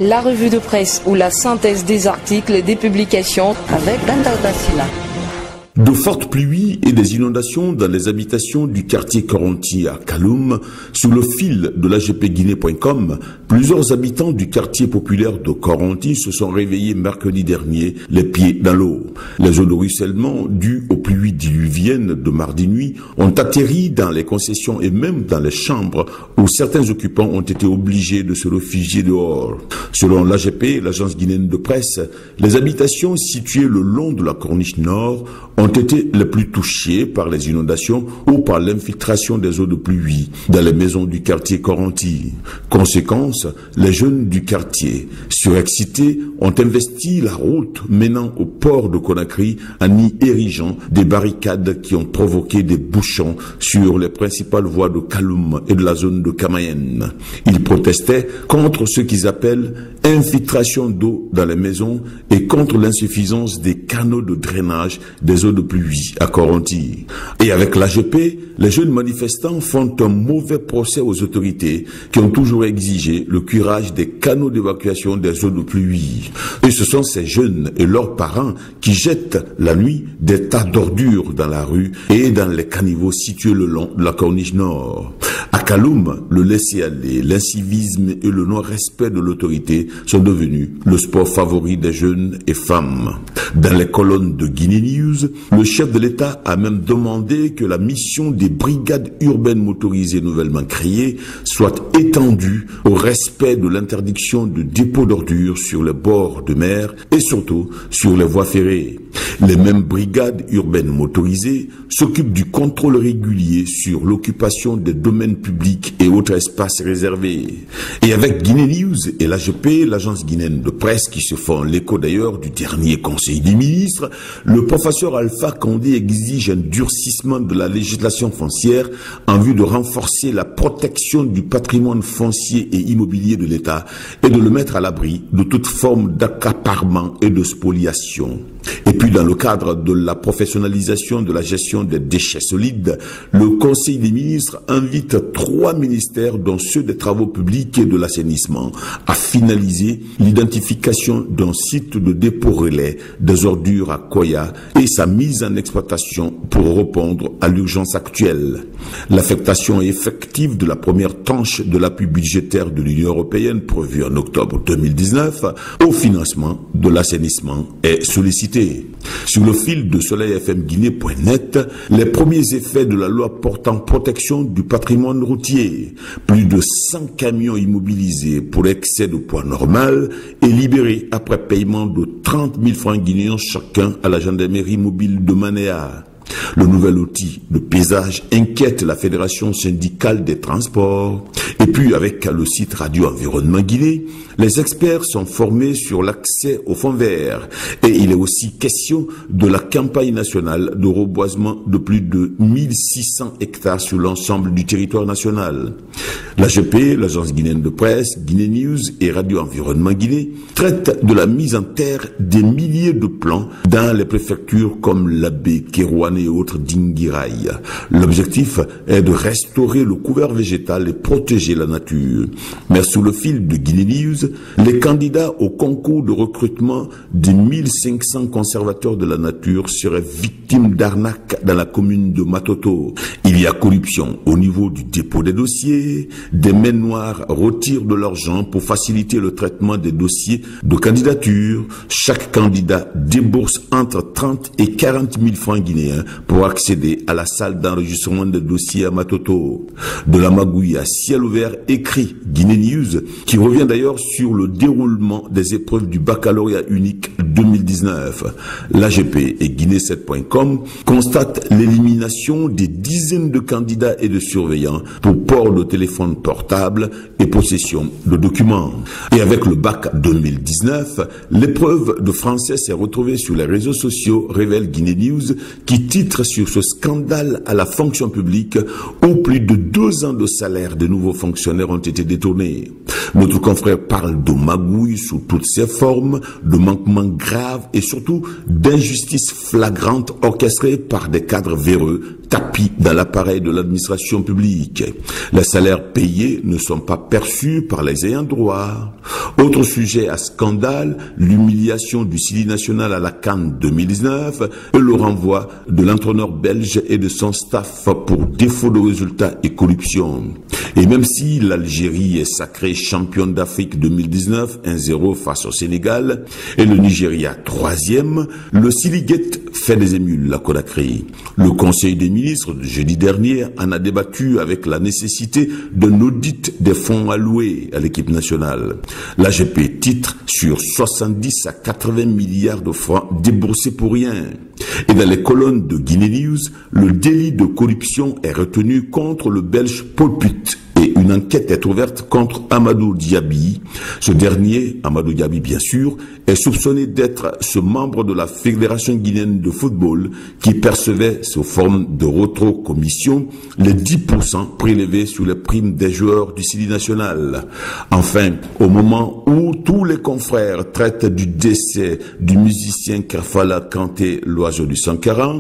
la revue de presse ou la synthèse des articles et des publications avec Dandauda Sila. De fortes pluies et des inondations dans les habitations du quartier Koronti à Kaloum. Sous le fil de l'AGPguinée.com, plusieurs habitants du quartier populaire de Koronti se sont réveillés mercredi dernier, les pieds dans l'eau. Les eaux de ruissellement dues aux pluies diluviennes de mardi nuit ont atterri dans les concessions et même dans les chambres où certains occupants ont été obligés de se réfugier dehors. Selon l'AGP, l'agence guinéenne de presse, les habitations situées le long de la corniche nord ont été les plus touchées par les inondations ou par l'infiltration des eaux de pluie dans les maisons du quartier Koronti. Conséquence, les jeunes du quartier, surexcités, ont investi la route menant au port de Conakry en y érigeant des barricades qui ont provoqué des bouchons sur les principales voies de Kaloum et de la zone de Kamayen. Ils protestaient contre ce qu'ils appellent infiltration d'eau dans les maisons et contre l'insuffisance des canaux de drainage des eaux de pluie à Koronti. Et avec l'AGP, les jeunes manifestants font un mauvais procès aux autorités qui ont toujours exigé le curage des canaux d'évacuation des eaux de pluie. Et ce sont ces jeunes et leurs parents qui jettent la nuit des tas d'ordures dans la rue et dans les caniveaux situés le long de la corniche nord. À Kaloum, le laisser-aller, l'incivisme et le non-respect de l'autorité sont devenus le sport favori des jeunes et femmes. Dans les colonnes de Guinée News, le chef de l'État a même demandé que la mission des brigades urbaines motorisées nouvellement créées soit étendue au respect de l'interdiction de dépôt d'ordures sur les bords de mer et surtout sur les voies ferrées. Les mêmes brigades urbaines motorisées s'occupent du contrôle régulier sur l'occupation des domaines publics et autres espaces réservés. Et avec Guinée News et l'AGP, l'agence guinéenne de presse qui se font l'écho d'ailleurs du dernier Conseil des ministres, le professeur Alpha Condé exige un durcissement de la législation foncière en vue de renforcer la protection du patrimoine foncier et immobilier de l'État et de le mettre à l'abri de toute forme d'accaparement et de spoliation. Et puis dans le cadre de la professionnalisation de la gestion des déchets solides, le Conseil des ministres invite 3 ministères, dont ceux des travaux publics et de l'assainissement, à finaliser l'identification d'un site de dépôt relais des ordures à Koya et sa mise en exploitation pour répondre à l'urgence actuelle. L'affectation effective de la première tranche de l'appui budgétaire de l'Union européenne prévue en octobre 2019 au financement de l'assainissement est sollicitée. Sur le fil de soleilfmguinée.net, les premiers effets de la loi portant protection du patrimoine routier. Plus de 100 camions immobilisés pour excès de poids normal et libérés après paiement de 30 000 francs guinéens chacun à la gendarmerie mobile de Manéa. Le nouvel outil de pesage inquiète la Fédération syndicale des transports. Et puis, avec le site Radio Environnement Guinée, les experts sont formés sur l'accès aux fonds verts. Et il est aussi question de la campagne nationale de reboisement de plus de 1600 hectares sur l'ensemble du territoire national. L'AGP, l'agence guinéenne de presse, Guinée News et Radio Environnement Guinée traitent de la mise en terre des milliers de plants dans les préfectures comme l'Abbé, Kérouane et autres d'Ingiraï. L'objectif est de restaurer le couvert végétal et protéger la nature. Mais sous le fil de Guinée News, les candidats au concours de recrutement des 1500 conservateurs de la nature seraient victimes d'arnaques dans la commune de Matoto. Il y a corruption au niveau du dépôt des dossiers, des mains noires retirent de l'argent pour faciliter le traitement des dossiers de candidature. Chaque candidat débourse entre 30 et 40 000 francs guinéens pour accéder à la salle d'enregistrement des dossiers à Matoto. De la magouille à ciel ouvert, écrit Guinée News, qui revient d'ailleurs sur le déroulement des épreuves du baccalauréat unique 2019. L'AGP et Guinée7.com constatent l'élimination des dizaines de candidats et de surveillants pour port de téléphone portable et possession de documents. Et avec le bac 2019, l'épreuve de français s'est retrouvée sur les réseaux sociaux, révèle Guinée News, qui titre sur ce scandale à la fonction publique où plus de 2 ans de salaire de nouveaux fonctionnaires ont été détournés. Notre confrère parle de magouille sous toutes ses formes, de manquements graves et surtout d'injustices flagrantes orchestrées par des cadres véreux tapis dans l'appareil de l'administration publique. Les salaires payés ne sont pas perçus par les ayants droit. Autre sujet à scandale, l'humiliation du Sili national à la CAN 2019 et le renvoi de l'entraîneur belge et de son staff pour défaut de résultats et corruption. Et même si l'Algérie est sacrée championne d'Afrique 2019, 1-0 face au Sénégal, et le Nigeria 3e, le Siliget fait des émules à Conakry. Le Conseil des ministres de jeudi dernier en a débattu avec la nécessité d'un audit des fonds alloués à l'équipe nationale. L'AGP titre sur 70 à 80 milliards de francs déboursés pour rien. Et dans les colonnes de Guinée News, le délit de corruption est retenu contre le Belge Paul Put. Et une enquête est ouverte contre Amadou Diaby. Ce dernier, Amadou Diaby bien sûr, est soupçonné d'être ce membre de la Fédération guinéenne de football qui percevait sous forme de rétrocommission les 10% prélevés sur les primes des joueurs du Sili national. Enfin, au moment où tous les confrères traitent du décès du musicien Kerfala Kanté, l'oiseau du Sankara,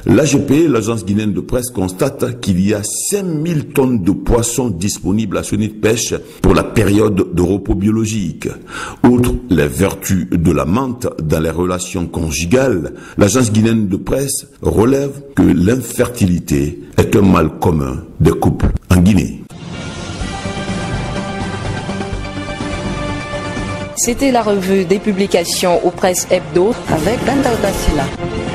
l'AGP, l'agence guinéenne de presse, constate qu'il y a 5000 tonnes de poissons disponibles à ce nid de pêche pour la période de repos biologique. Outre les vertus de la menthe dans les relations conjugales, l'agence guinéenne de presse relève que l'infertilité est un mal commun des couples en Guinée. C'était la revue des publications aux presses hebdo avec Bendal Silla.